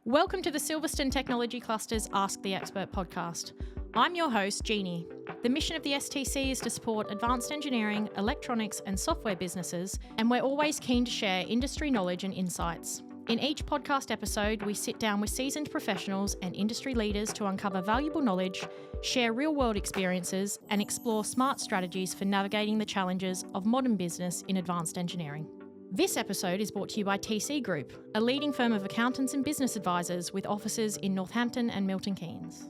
Welcome to the Silverstone Technology Cluster's Ask the Expert podcast. I'm your host, Jeannie. The mission of the STC is to support advanced engineering, electronics, and software businesses, and we're always keen to share industry knowledge and insights. In each podcast episode, we sit down with seasoned professionals and industry leaders to uncover valuable knowledge, share real-world experiences, and explore smart strategies for navigating the challenges of modern business in advanced engineering. This episode is brought to you by TC Group, a leading firm of accountants and business advisors with offices in Northampton and Milton Keynes.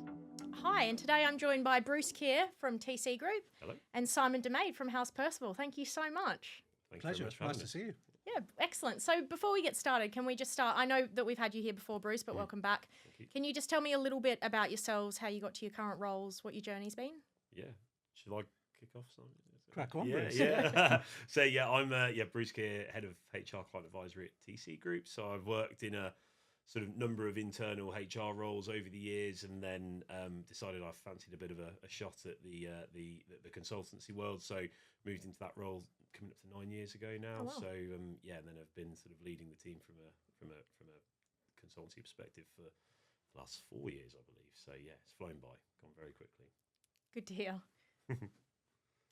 Hi, and today I'm joined by Bruce Keir from TC Group. Hello. And Simon DeMade from House Percival. Thank you so much. Pleasure. Nice to see you. Yeah, excellent. So before we get started, can we just start? I know that we've had you here before, Bruce, but welcome back. Can you just tell me a little bit about yourselves, how you got to your current roles, what your journey's been? Yeah. Should I kick off, Simon? Crack on, Yeah, Bruce. yeah. So I'm Bruce Keir, head of HR client advisory at TC Group. So I've worked in a sort of number of internal HR roles over the years, and then decided I fancied a bit of a shot at the consultancy world. So moved into that role coming up to 9 years ago now. Oh, wow. So and then I've been sort of leading the team from a consultancy perspective for the last 4 years, I believe. So yeah, it's flown by, gone very quickly. Good to hear.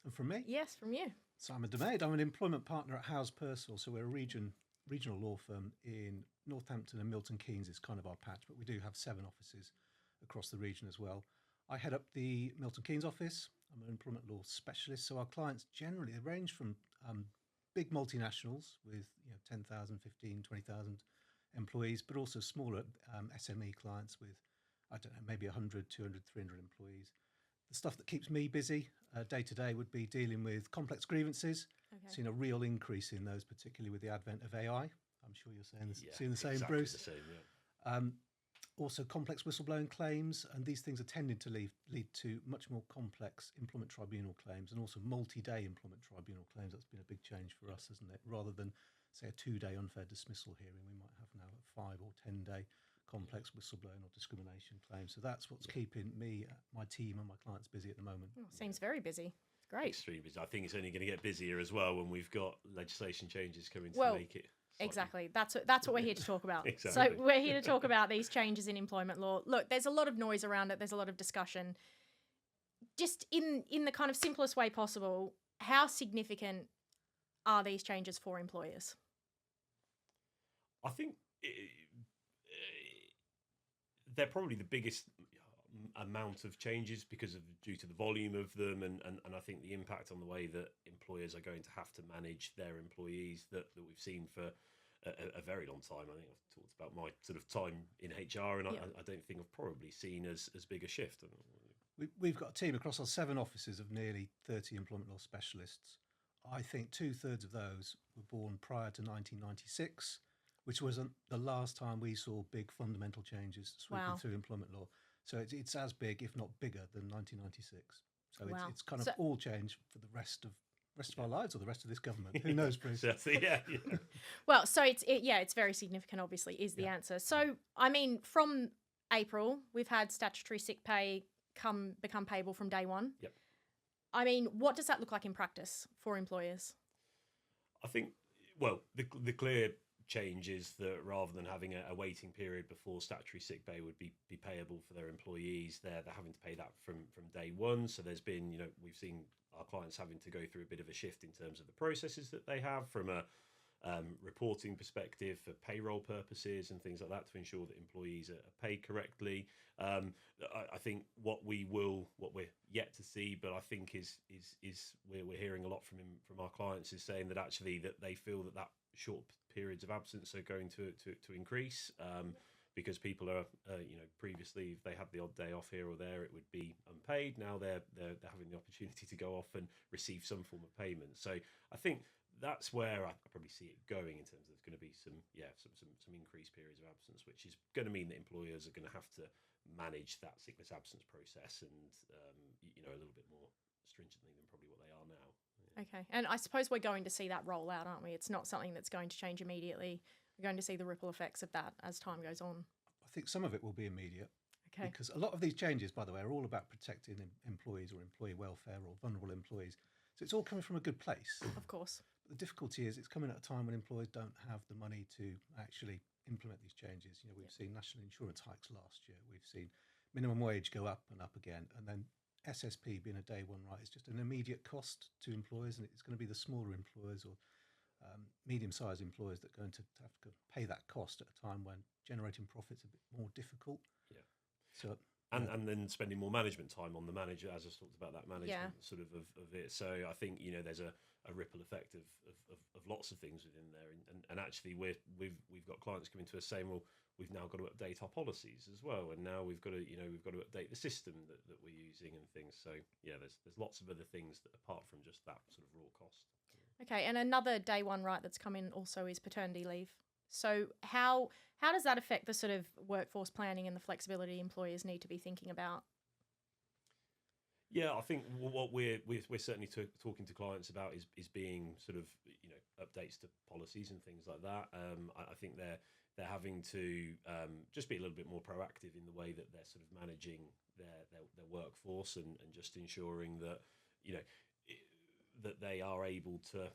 And from me, Yes, from you. Simon DeMade. I'm an employment partner at House Percival, so we're a regional law firm in Northampton and Milton Keynes is kind of our patch, but we do have 7 offices across the region as well. I head up the Milton Keynes office. I'm an employment law specialist, so our clients generally range from big multinationals with 10,000, 15, 20,000 employees, but also smaller SME clients with, maybe 100, 200, 300 employees. The stuff that keeps me busy day to day would be dealing with complex grievances. Okay. Seen a real increase in those, particularly with the advent of AI. I'm sure you're seeing the same, exactly Bruce. The same, yeah. Also complex whistleblowing claims, and these things are tending to lead to much more complex employment tribunal claims and also multi-day employment tribunal claims. That's been a big change for us, hasn't it? Rather than, say, a 2-day unfair dismissal hearing, we might have now a 5 or 10-day complex whistleblowing or discrimination claims. So that's what's keeping me, my team and my clients busy at the moment. Oh, seems very busy. Great. Extremely busy. I think it's only going to get busier as well when we've got legislation changes coming to make it. Exactly. That's what we're here to talk about. Exactly. So we're here to talk about these changes in employment law. Look, there's a lot of noise around it. There's a lot of discussion. Just in the kind of simplest way possible, how significant are these changes for employers? I think they're probably the biggest amount of changes due to the volume of them, and I think the impact on the way that employers are going to have to manage their employees that we've seen for a very long time. I think I've talked about my sort of time in HR, and I don't think I've probably seen as big a shift. We've got a team across our 7 offices of nearly 30 employment law specialists. I think 2/3 of those were born prior to 1996, which was the last time we saw big fundamental changes sweeping through employment law. So it's as big, if not bigger, than 1996. So it's kind of all changed for the rest of our lives, or the rest of this government. Who knows, Bruce? yeah. Well, so it's very significant, obviously, is the answer. So, I mean, from April, we've had statutory sick pay become payable from day one. Yep. I mean, what does that look like in practice for employers? I think, the clear change is that rather than having a waiting period before statutory sick pay would be payable for their employees, they're having to pay that from day one. So there's been, we've seen our clients having to go through a bit of a shift in terms of the processes that they have from a reporting perspective for payroll purposes and things like that to ensure that employees are paid correctly. I think what we're yet to see, but I think is we're hearing a lot from our clients is saying that actually that they feel that short periods of absence are going to increase because people are previously if they had the odd day off here or there it would be unpaid. Now they're having the opportunity to go off and receive some form of payment. So I think that's where I probably see it going in terms of there's going to be some increased periods of absence, which is going to mean that employers are going to have to manage that sickness absence process and a little bit more stringently than probably what they are now. Okay. And I suppose we're going to see that roll out, aren't we? It's not something that's going to change immediately. We're going to see the ripple effects of that as time goes on. I think some of it will be immediate. Okay. Because a lot of these changes, by the way, are all about protecting employees or employee welfare or vulnerable employees. So it's all coming from a good place. Of course. But the difficulty is it's coming at a time when employers don't have the money to actually implement these changes. We've seen national insurance hikes last year. We've seen minimum wage go up and up again, and then SSP being a day one right is just an immediate cost to employers, and it's going to be the smaller employers or medium-sized employers that are going to have to pay that cost at a time when generating profits a bit more difficult. Yeah. So. And then spending more management time on the manager, as I talked about that management sort of it. So I think there's a ripple effect of lots of things within there, and actually we've got clients coming to us saying, well, we've now got to update our policies as well, and now we've got to update the system that we're using and things. So there's lots of other things that apart from just that sort of raw cost. Okay, and another day one right that's come in also is paternity leave. So how does that affect the sort of workforce planning and the flexibility employers need to be thinking about? Yeah, I think what we're certainly talking to clients about is being sort of updates to policies and things like that. I think they're having to just be a little bit more proactive in the way that they're sort of managing their workforce and just ensuring that that they are able to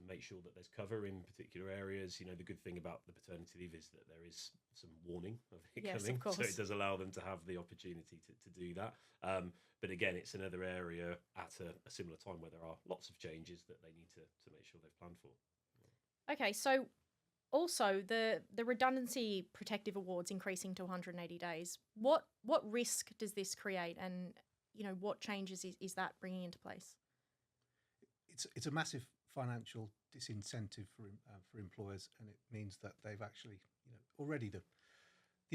make sure that there's cover in particular areas. The good thing about the paternity leave is that there is some warning of it coming, of course. so it does allow them to have the opportunity to do that. But again, it's another area at a similar time where there are lots of changes that they need to make sure they've planned for. Okay, so also the redundancy protective awards increasing to 180 days. What risk does this create, and what changes is that bringing into place? It's a massive financial disincentive for employers, and it means that they've actually, already the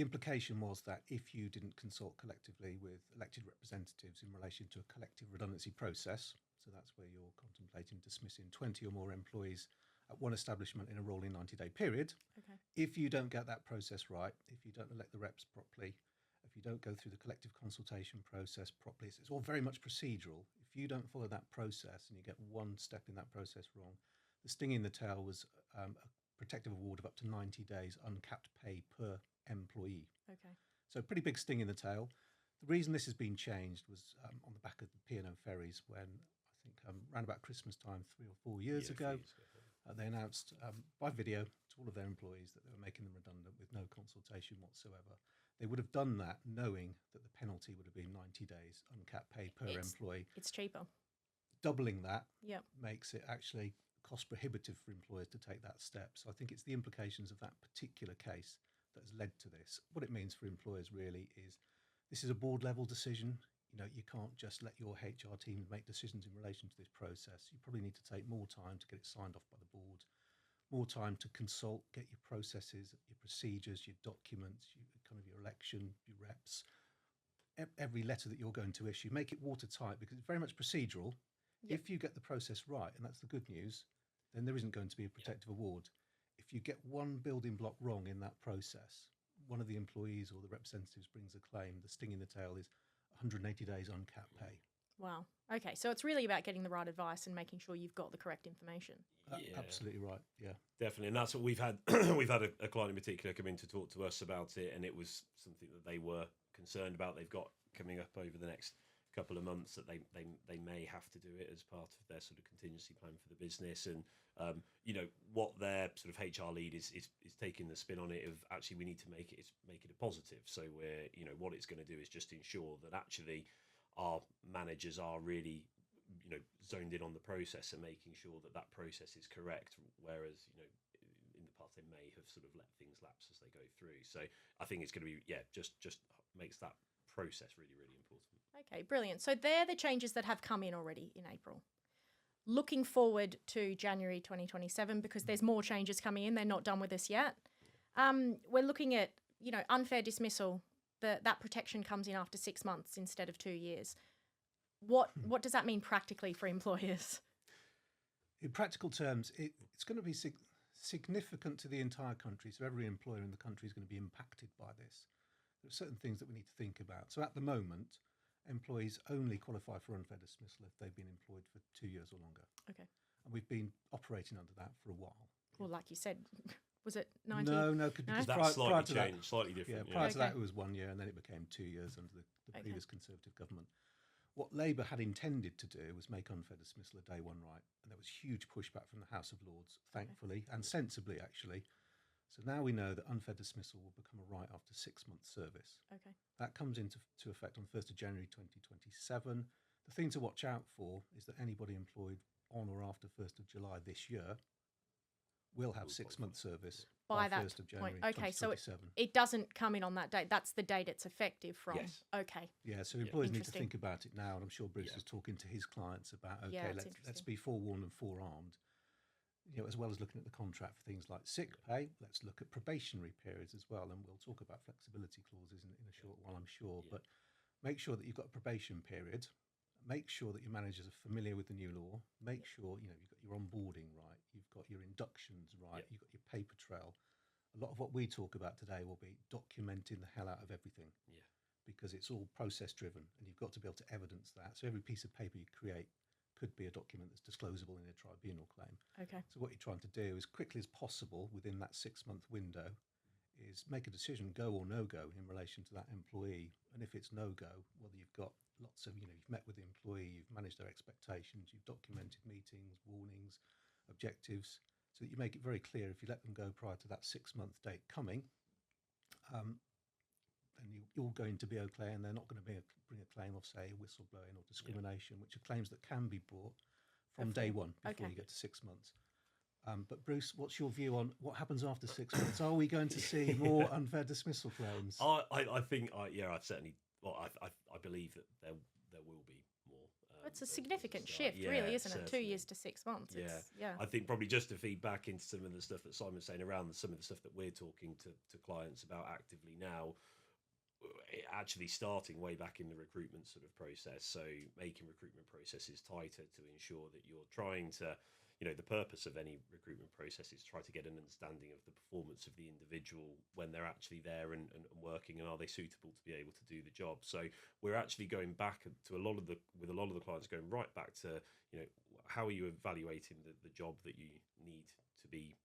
implication was that if you didn't consult collectively with elected representatives in relation to a collective redundancy process, so that's where you're contemplating dismissing 20 or more employees at one establishment in a rolling 90-day period. Okay. If you don't get that process right, if you don't elect the reps properly, if you don't go through the collective consultation process properly, it's all very much procedural. If you don't follow that process and you get one step in that process wrong, the sting in the tail was a protective award of up to 90 days uncapped pay per employee. Okay. So pretty big sting in the tail. The reason this has been changed was on the back of the P&O ferries when I think around about Christmas time 3 or 4 years ago, they announced by video to all of their employees that they were making them redundant with no consultation whatsoever. They would have done that knowing that the penalty would have been 90 days uncapped pay per employee. It's cheaper. Doubling that makes it actually cost prohibitive for employers to take that step. So I think it's the implications of that particular case that has led to this. What it means for employers really is this is a board level decision. You can't just let your HR team make decisions in relation to this process. You probably need to take more time to get it signed off by the board, more time to consult, get your processes, your procedures, your documents, your election, your reps, every letter that you're going to issue, make it watertight because it's very much procedural. Yep. If you get the process right, and that's the good news, then there isn't going to be a protective award. If you get one building block wrong in that process, one of the employees or the representatives brings a claim, the sting in the tail is 180 days uncapped pay. Wow. Okay, so it's really about getting the right advice and making sure you've got the correct information. Absolutely right. Yeah, definitely, and that's what we've had. We've had a client in particular come in to talk to us about it, and it was something that they were concerned about. They've got coming up over the next couple of months that they may have to do it as part of their sort of contingency plan for the business, and what their sort of HR lead is taking the spin on it of actually we need to make it a positive. So we're what it's going to do is just ensure that actually our managers are really zoned in on the process and making sure that process is correct, whereas in the past they may have sort of let things lapse as they go through. So I think it's going to be just makes that process really, really important. Okay, brilliant. So they're the changes that have come in already in April. Looking forward to January 2027 because there's more changes coming in. They're not done with us yet. We're looking at unfair dismissal. That protection comes in after 6 months instead of 2 years. What does that mean practically for employers? In practical terms, it's going to be significant to the entire country. So every employer in the country is going to be impacted by this. There are certain things that we need to think about. So at the moment, employees only qualify for unfair dismissal if they've been employed for 2 years or longer. Okay. And we've been operating under that for a while. Well, like you said, was it 90? No, because that's prior to changed, slightly different. Prior to that, it was 1 year, and then it became 2 years under the previous Conservative government. What Labour had intended to do was make unfair dismissal a day one right, and there was huge pushback from the House of Lords, thankfully, and sensibly, actually. So now we know that unfair dismissal will become a right after 6 months service. Okay. That comes into effect on 1st of January 2027. The thing to watch out for is that anybody employed on or after 1st of July this year will have 6 months service By that 1st of January point. Okay, so 2027. it doesn't come in on that date. That's the date it's effective from. Yes. Okay. Yeah, so employers need to Interesting. think about it now, and I'm sure Bruce is talking to his clients about, Yeah, okay, it's let's interesting. be forewarned and forearmed. As well as looking at the contract for things like sick pay, let's look at probationary periods as well, and we'll talk about flexibility clauses in a short while, I'm sure. But make sure that you've got a probation period. Make sure that your managers are familiar with the new law. Make sure you've got your onboarding right. You've got your inductions right. You've got your paper trail. A lot of what we talk about today will be documenting the hell out of everything. Yeah. Because it's all process driven, and you've got to be able to evidence that. So every piece of paper you create could be a document that's disclosable in a tribunal claim. Okay. So what you're trying to do as quickly as possible within that 6 month window is make a decision, go or no go, in relation to that employee. And if it's no go, well, you've got lots of, you've met with the employee, you've managed their expectations, you've documented meetings, warnings, objectives, so that you make it very clear if you let them go prior to that 6 month date coming, then you're going to be okay, and they're not going to bring a claim of, say, whistleblowing or discrimination, which are claims that can be brought from day one before you get to 6 months. But Bruce, what's your view on what happens after 6 months? Are we going to see more unfair dismissal claims? I think, I'd certainly. Well, I believe that there will be more. It's a significant shift, really, isn't it? 2 years to 6 months. Yeah. I think probably just to feed back into some of the stuff that Simon's saying around some of the stuff that we're talking to clients about actively now, actually starting way back in the recruitment sort of process. So making recruitment processes tighter to ensure that you're trying to, the purpose of any recruitment process is try to get an understanding of the performance of the individual when they're actually there and working, and are they suitable to be able to do the job. So we're actually going back to a lot of the clients, going right back to, how are you evaluating the job that you need to be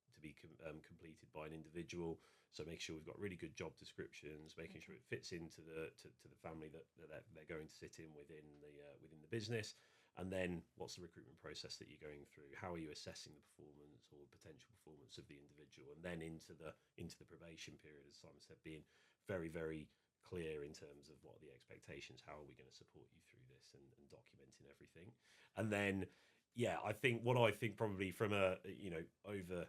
completed by an individual. So make sure we've got really good job descriptions, making sure it fits into the family that they're going to sit in within the business. And then what's the recruitment process that you're going through? How are you assessing the performance or potential performance of the individual? And then into the probation period, as Simon said, being very, very clear in terms of what are the expectations, how are we going to support you through this, and documenting everything. And then, I think probably from over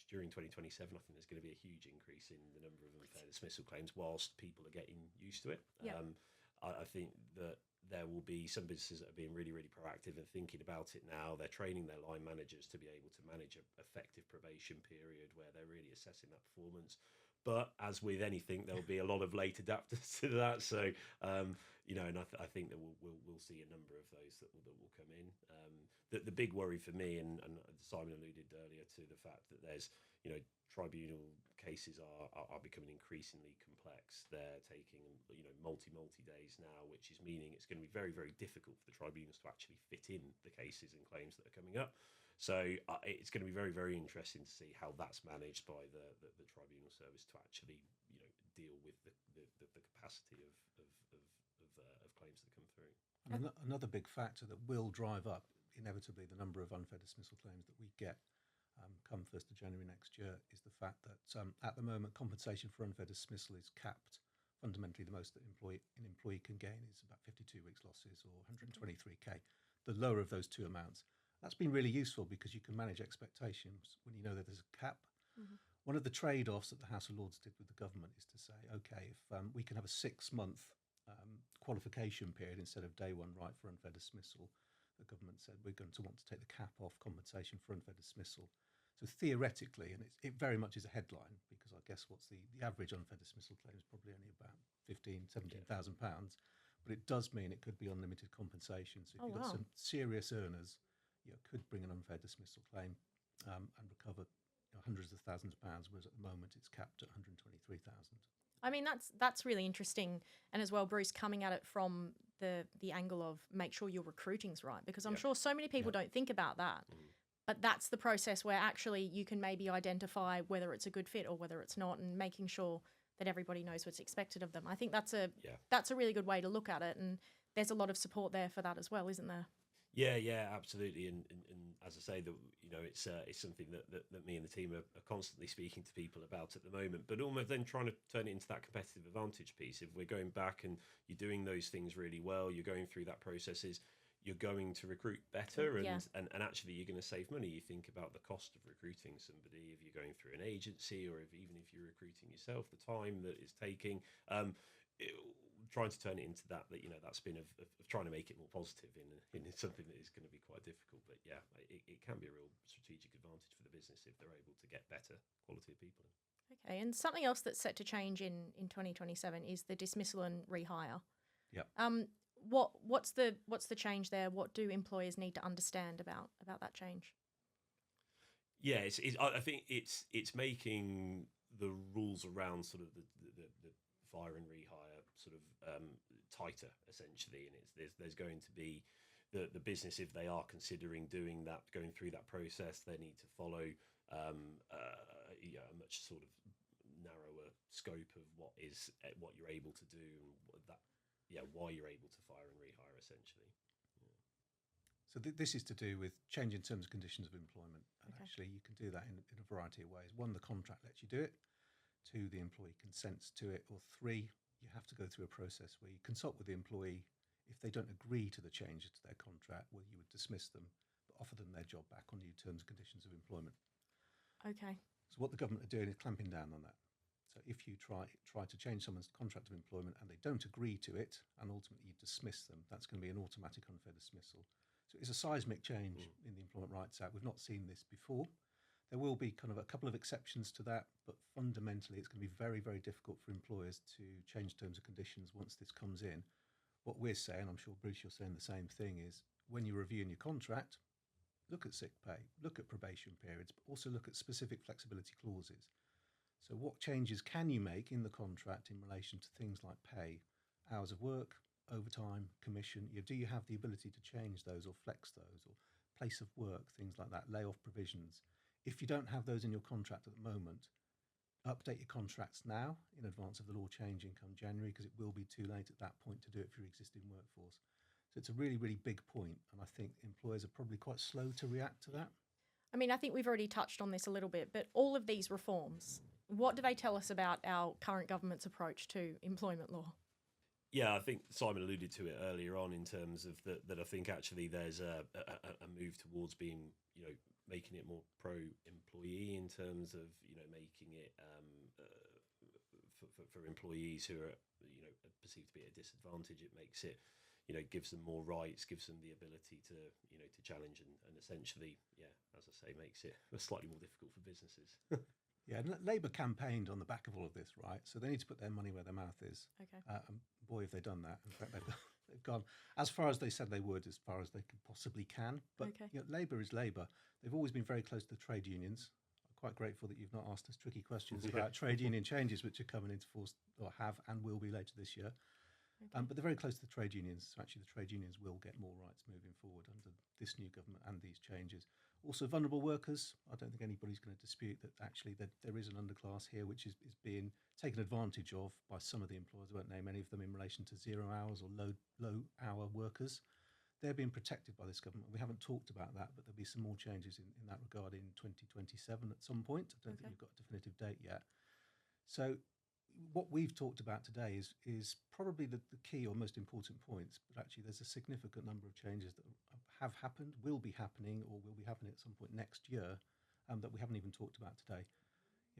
during 2027, I think there's going to be a huge increase in the number of unfair dismissal claims whilst people are getting used to it. Yeah. I think that there will be some businesses that are being really, really proactive and thinking about it now. They're training their line managers to be able to manage an effective probation period where they're really assessing that performance. But as with anything, there will be a lot of late adapters to that. So, and I think that we'll see a number of those that will come in. The big worry for me, and Simon alluded earlier to the fact that there's, tribunal cases are becoming increasingly complex. They're taking, multi days now, which is meaning it's going to be very, very difficult for the tribunals to actually fit in the cases and claims that are coming up. So it's going to be very, very interesting to see how that's managed by the tribunal service to actually, deal with the capacity of claims that come through. And another big factor that will drive up inevitably the number of unfair dismissal claims that we get come 1st of January next year is the fact that at the moment compensation for unfair dismissal is capped. Fundamentally, the most that an employee can gain is about 52 weeks losses or 123k. The lower of those two amounts. That's been really useful because you can manage expectations when you know that there's a cap. Mm-hmm. One of the trade-offs that the House of Lords did with the government is to say, okay, if we can have a 6 month qualification period instead of day one right for unfair dismissal, the government said we're going to want to take the cap off compensation for unfair dismissal. So theoretically, and it very much is a headline, because I guess what's the average unfair dismissal claim is probably only about £17,000, but it does mean it could be unlimited compensation. So if you've got some serious earners, could bring an unfair dismissal claim and recover hundreds of thousands of pounds, whereas at the moment it's capped at 123,000. I mean, that's really interesting. And as well, Bruce, coming at it from the angle of make sure your recruiting's right, because I'm sure so many people don't think about that. But that's the process where actually you can maybe identify whether it's a good fit or whether it's not, and making sure that everybody knows what's expected of them. I think that's a really good way to look at it, and there's a lot of support there for that as well, isn't there? Yeah, absolutely. And as I say, that it's something that me and the team are constantly speaking to people about at the moment. But almost then trying to turn it into that competitive advantage piece. If we're going back and you're doing those things really well, you're going through that processes, you're going to recruit better, and Yeah. and actually you're going to save money. You think about the cost of recruiting somebody if you're going through an agency, or even if you're recruiting yourself, the time that it's taking. It, Trying to turn it into that spin of trying to make it more positive in something that is going to be quite difficult. But yeah, it can be a real strategic advantage for the business if they're able to get better quality of people in. Okay, and something else that's set to change in 2027 is the dismissal and rehire. Yep. What's the change there? What do employers need to understand about that change? Yeah, I think it's making the rules around sort of the fire and rehire sort of tighter essentially, and there's going to be the business, if they are considering doing that, going through that process, they need to follow a much sort of narrower scope of what you're able to do, and why you're able to fire and rehire essentially. So this is to do with changing terms and conditions of employment. And Okay. actually, you can do that in a variety of ways. One, the contract lets you do it. Two, the employee consents to it. Or three, you have to go through a process where you consult with the employee. If they don't agree to the changes to their contract, well, you would dismiss them, but offer them their job back on new terms and conditions of employment. Okay. So what the government are doing is clamping down on that. So if you try to change someone's contract of employment and they don't agree to it, and ultimately you dismiss them, that's going to be an automatic unfair dismissal. So it's a seismic change in the Employment Rights Act. We've not seen this before. There will be kind of a couple of exceptions to that, but fundamentally it's going to be very, very difficult for employers to change terms and conditions once this comes in. What we're saying, I'm sure, Bruce, you're saying the same thing, is when you're reviewing your contract, look at sick pay, look at probation periods, but also look at specific flexibility clauses. So what changes can you make in the contract in relation to things like pay, hours of work, overtime, commission? Do you have the ability to change those or flex those, or place of work, things like that, layoff provisions? If you don't have those in your contract at the moment, update your contracts now in advance of the law changing come January, because it will be too late at that point to do it for your existing workforce. So it's a really, really big point, and I think employers are probably quite slow to react to that. I mean, I think we've already touched on this a little bit, but all of these reforms, what do they tell us about our current government's approach to employment law? Yeah, I think Simon alluded to it earlier on in terms of that I think actually there's a move towards being, making it more pro-employee in terms of, making it for employees who are, perceived to be at a disadvantage. It makes it, gives them more rights, gives them the ability to, to challenge and essentially, as I say, makes it slightly more difficult for businesses. Yeah, and Labour campaigned on the back of all of this, right? So they need to put their money where their mouth is. Okay. And boy, have they done that. In fact, they've gone as far as they said they would, as far as they possibly can. But Okay. Labour is Labour. They've always been very close to the trade unions. I'm quite grateful that you've not asked us tricky questions about trade union changes, which are coming into force, or have and will be later this year. Okay. But they're very close to the trade unions. So actually, the trade unions will get more rights moving forward under this new government and these changes. Also, vulnerable workers. I don't think anybody's going to dispute that actually there is an underclass here which is being taken advantage of by some of the employers. I won't name any of them in relation to 0 hours or low hour workers. They're being protected by this government. We haven't talked about that, but there'll be some more changes in that regard in 2027 at some point. I don't think we've got a definitive date yet. So what we've talked about today is probably the key or most important points, but actually there's a significant number of changes that have happened, will be happening, or will be happening at some point next year that we haven't even talked about today.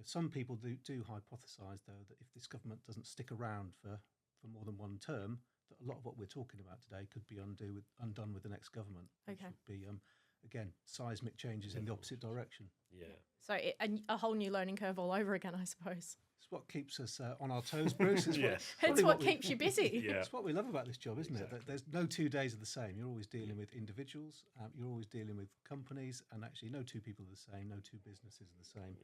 Some people do hypothesise, though, that if this government doesn't stick around for more than one term, that a lot of what we're talking about today could be undone with the next government, which Okay. would be, again, seismic changes in the opposite direction. Yeah. So a whole new learning curve all over again, I suppose. It's what keeps us on our toes, Bruce. It's Yes. It's what keeps you busy. Yeah. It's what we love about this job, isn't Exactly. it? That there's no 2 days are the same. You're always dealing with individuals. You're always dealing with companies, and actually, no two people are the same. No two businesses are the same,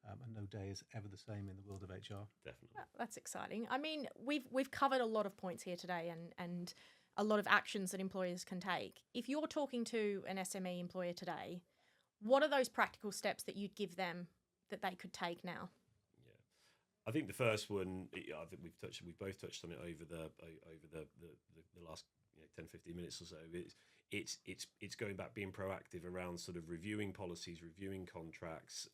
and no day is ever the same in the world of HR. Definitely. Well, that's exciting. I mean, we've covered a lot of points here today, and a lot of actions that employers can take. If you're talking to an SME employer today, what are those practical steps that you'd give them that they could take now? I think the first one, I think we've both touched on it over the last 10, 15 minutes or so. It's going back, being proactive around sort of reviewing policies, reviewing contracts,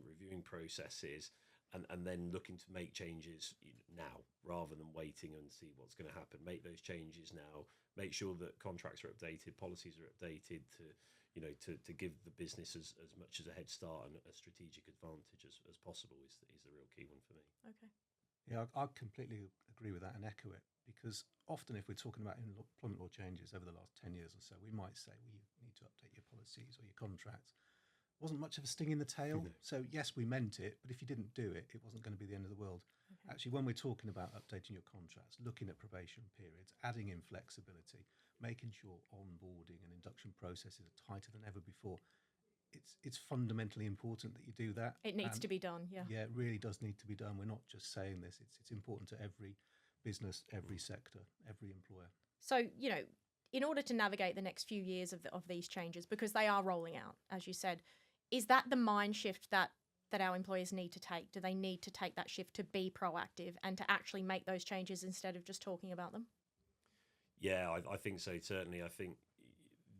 reviewing processes, and then looking to make changes now rather than waiting and see what's going to happen. Make those changes now. Make sure that contracts are updated, policies are updated to give the business as much as a head start and a strategic advantage as possible is the real key one for me. Okay. Yeah, I completely agree with that and echo it, because often if we're talking about employment law changes over the last 10 years or so, we might say, well, you need to update your policies or your contracts. Wasn't much of a sting in the tail. No. So yes, we meant it, but if you didn't do it, it wasn't going to be the end of the world. Okay. Actually, when we're talking about updating your contracts, looking at probation periods, adding in flexibility, making sure onboarding and induction processes are tighter than ever before, it's fundamentally important that you do that. It needs to be done, yeah. Yeah, it really does need to be done. We're not just saying this. It's important to every business, every sector, every employer. So, in order to navigate the next few years of these changes, because they are rolling out, as you said, is that the mind shift that our employers need to take? Do they need to take that shift to be proactive and to actually make those changes instead of just talking about them? Yeah, I think so. Certainly, I think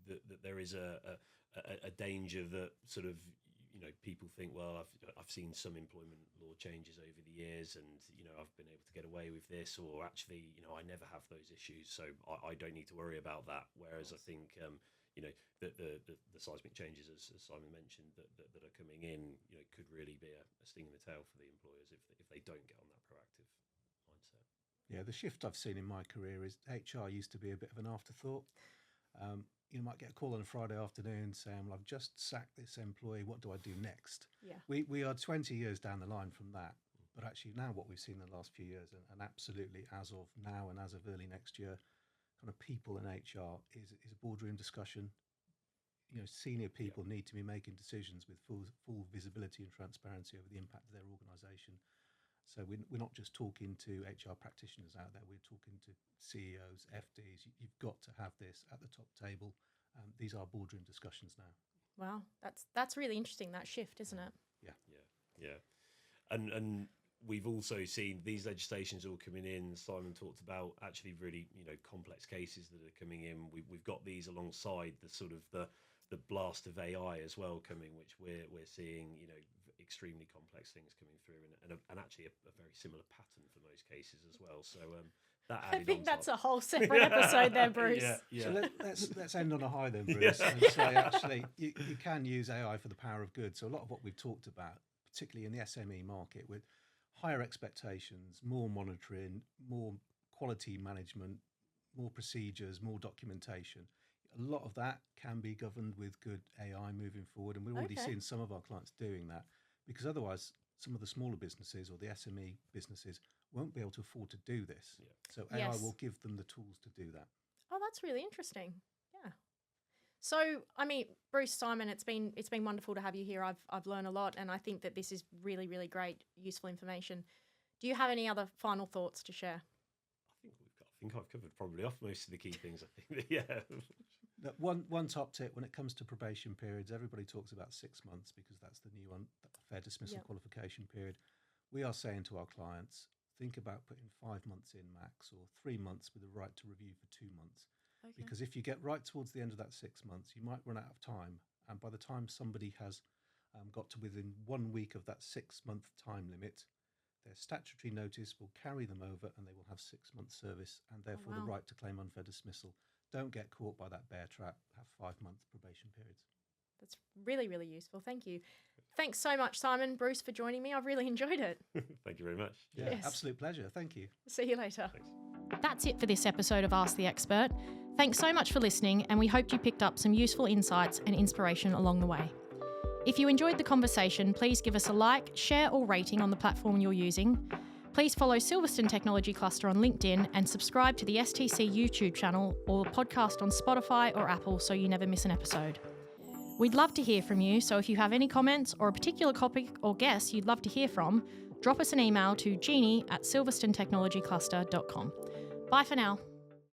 that there is a danger that sort of people think, well, I've seen some employment law changes over the years, and I've been able to get away with this, or actually I never have those issues, so I don't need to worry about that. Whereas I think the seismic changes, as Simon mentioned, that are coming in, could really be a sting in the tail for the employers if they don't get on that proactive mindset. Yeah, the shift I've seen in my career is HR used to be a bit of an afterthought. You might get a call on a Friday afternoon saying, well, I've just sacked this employee. What do I do next? Yeah. We are 20 years down the line from that. But actually now what we've seen in the last few years, and absolutely as of now and as of early next year, kind of people in HR is a boardroom discussion. Senior people need to be making decisions with full visibility and transparency over the impact of their organisation. So we're not just talking to HR practitioners out there, we're talking to CEOs, FDs. You've got to have this at the top table. These are boardroom discussions now. Wow, that's really interesting, that shift, isn't it? Yeah. And we've also seen these legislations all coming in. Simon talked about actually really complex cases that are coming in. We've got these alongside the sort of the blast of AI as well coming, which we're seeing extremely complex things coming through, and actually a very similar pattern for most cases as well. So that I think that's a whole separate episode there, Bruce. So let's end on a high then, Bruce, and say actually you can use AI for the power of good. So a lot of what we've talked about, particularly in the SME market, with higher expectations, more monitoring, more quality management, more procedures, more documentation. A lot of that can be governed with good AI moving forward, and we're already seeing some of our clients doing that, because otherwise some of the smaller businesses or the SME businesses won't be able to afford to do this. Yeah. So AI will give them the tools to do that. Oh, that's really interesting. Yeah. So, Bruce, Simon, it's been wonderful to have you here. I've learned a lot, and I think that this is really, really great, useful information. Do you have any other final thoughts to share? I think I've covered probably off most of the key things. I think, yeah. One top tip when it comes to probation periods, everybody talks about 6 months because that's the new one, fair dismissal qualification period. We are saying to our clients, think about putting 5 months in max, or 3 months with a right to review for 2 months. Okay. Because if you get right towards the end of that 6 months, you might run out of time. And by the time somebody has got to within 1 week of that 6 month time limit, their statutory notice will carry them over and they will have 6 months service and therefore the right to claim unfair dismissal. Don't get caught by that bear trap. Have 5 month probation periods. That's really, really useful. Thank you. Thanks so much, Simon, Bruce, for joining me. I've really enjoyed it. Thank you very much. Yeah, absolute pleasure. Thank you. See you later. Thanks. That's it for this episode of Ask the Expert. Thanks so much for listening, and we hoped you picked up some useful insights and inspiration along the way. If you enjoyed the conversation, please give us a like, share or rating on the platform you're using. Please follow Silverstone Technology Cluster on LinkedIn and subscribe to the STC YouTube channel or the podcast on Spotify or Apple so you never miss an episode. We'd love to hear from you, so if you have any comments or a particular topic or guest you'd love to hear from, drop us an email to jeannie@silverstonetechnologycluster.com. Bye for now.